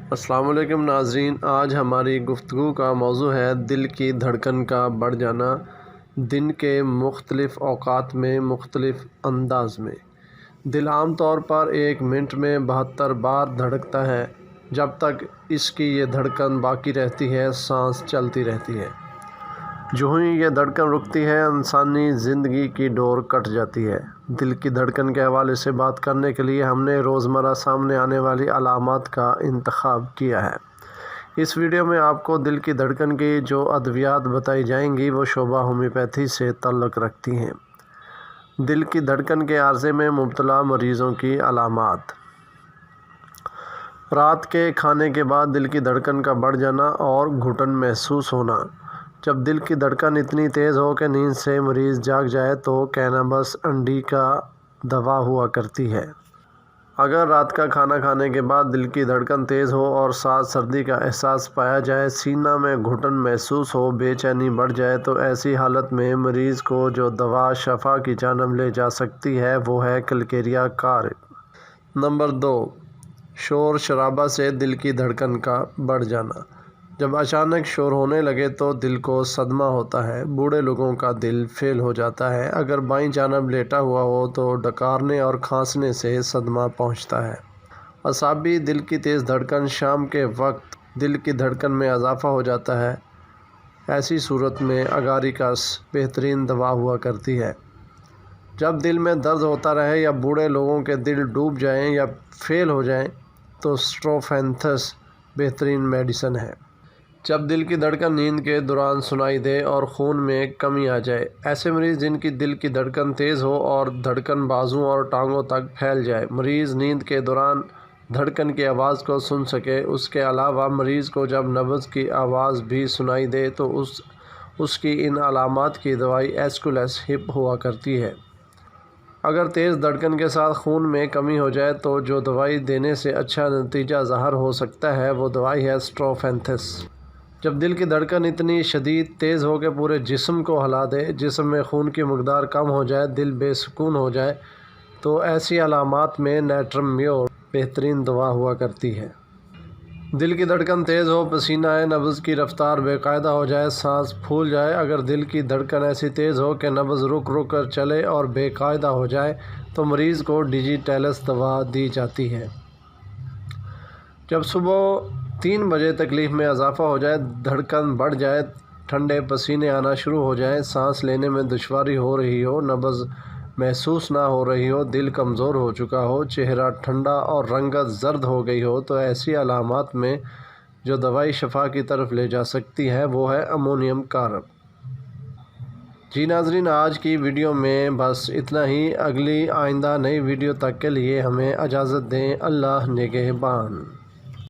السلام علیکم ناظرین، آج ہماری گفتگو کا موضوع ہے دل کی دھڑکن کا بڑھ جانا دن کے مختلف اوقات میں مختلف انداز میں۔ دل عام طور پر 1 منٹ میں 72 بار دھڑکتا ہے۔ جب تک اس کی یہ دھڑکن باقی رہتی ہے سانس چلتی رہتی ہے۔ جو ہی یہ دھڑکن رکتی ہے انسانی زندگی کی ڈور کٹ جاتی ہے۔ دل کی دھڑکن کے حوالے سے بات کرنے کے لیے ہم نے روزمرہ سامنے آنے والی علامات کا انتخاب کیا ہے۔ اس ویڈیو میں آپ کو دل کی دھڑکن کی جو ادویات بتائی جائیں گی وہ شعبہ ہومیوپیتھی سے تعلق رکھتی ہیں۔ دل کی دھڑکن کے عارضے میں مبتلا مریضوں کی علامات: رات کے کھانے کے بعد دل کی دھڑکن کا بڑھ جانا اور گھٹن محسوس ہونا۔ جب دل کی دھڑکن اتنی تیز ہو کہ نیند سے مریض جاگ جائے تو کینابس انڈی کا دوا ہوا کرتی ہے۔ اگر رات کا کھانا کھانے کے بعد دل کی دھڑکن تیز ہو اور ساتھ سردی کا احساس پایا جائے، سینہ میں گھٹن محسوس ہو، بے چینی بڑھ جائے تو ایسی حالت میں مریض کو جو دوا شفا کی جانب لے جا سکتی ہے وہ ہے کلکیریا کارب۔ نمبر 2، شور شرابہ سے دل کی دھڑکن کا بڑھ جانا۔ جب اچانک شور ہونے لگے تو دل کو صدمہ ہوتا ہے۔ بوڑھے لوگوں کا دل فیل ہو جاتا ہے۔ اگر بائیں جانب لیٹا ہوا ہو تو ڈکارنے اور کھانسنے سے صدمہ پہنچتا ہے۔ اعصابی دل کی تیز دھڑکن: شام کے وقت دل کی دھڑکن میں اضافہ ہو جاتا ہے۔ ایسی صورت میں اگاریکس بہترین دوا ہوا کرتی ہے۔ جب دل میں درد ہوتا رہے یا بوڑھے لوگوں کے دل ڈوب جائیں یا فیل ہو جائیں تو سٹروفینتھس بہترین میڈیسن ہے۔ جب دل کی دھڑکن نیند کے دوران سنائی دے اور خون میں کمی آ جائے، ایسے مریض جن کی دل کی دھڑکن تیز ہو اور دھڑکن بازوں اور ٹانگوں تک پھیل جائے، مریض نیند کے دوران دھڑکن کی آواز کو سن سکے۔ اس کے علاوہ مریض کو جب نبض کی آواز بھی سنائی دے تو اس کی ان علامات کی دوائی ایسکولیس ہپ ہوا کرتی ہے۔ اگر تیز دھڑکن کے ساتھ خون میں کمی ہو جائے تو جو دوائی دینے سے اچھا نتیجہ ظاہر ہو سکتا ہے وہ دوائی ہے سٹروفینتھس۔ جب دل کی دھڑکن اتنی شدید تیز ہو کہ پورے جسم کو ہلا دے، جسم میں خون کی مقدار کم ہو جائے، دل بے سکون ہو جائے تو ایسی علامات میں نیٹرم میور بہترین دوا ہوا کرتی ہے۔ دل کی دھڑکن تیز ہو، پسینہ آئے، نبض کی رفتار بے قاعدہ ہو جائے، سانس پھول جائے۔ اگر دل کی دھڑکن ایسی تیز ہو کہ نبض رک رک کر چلے اور بے قاعدہ ہو جائے تو مریض کو ڈیجیٹیلس دوا دی جاتی ہے۔ جب صبح 3 بجے تکلیف میں اضافہ ہو جائے، دھڑکن بڑھ جائے، ٹھنڈے پسینے آنا شروع ہو جائیں، سانس لینے میں دشواری ہو رہی ہو، نبض محسوس نہ ہو رہی ہو، دل کمزور ہو چکا ہو، چہرہ ٹھنڈا اور رنگت زرد ہو گئی ہو تو ایسی علامات میں جو دوائی شفا کی طرف لے جا سکتی ہے وہ ہے امونیم کارب۔ جی ناظرین، آج کی ویڈیو میں بس اتنا ہی۔ اگلی آئندہ نئی ویڈیو تک کے لیے ہمیں اجازت دیں۔ اللہ نگہبان۔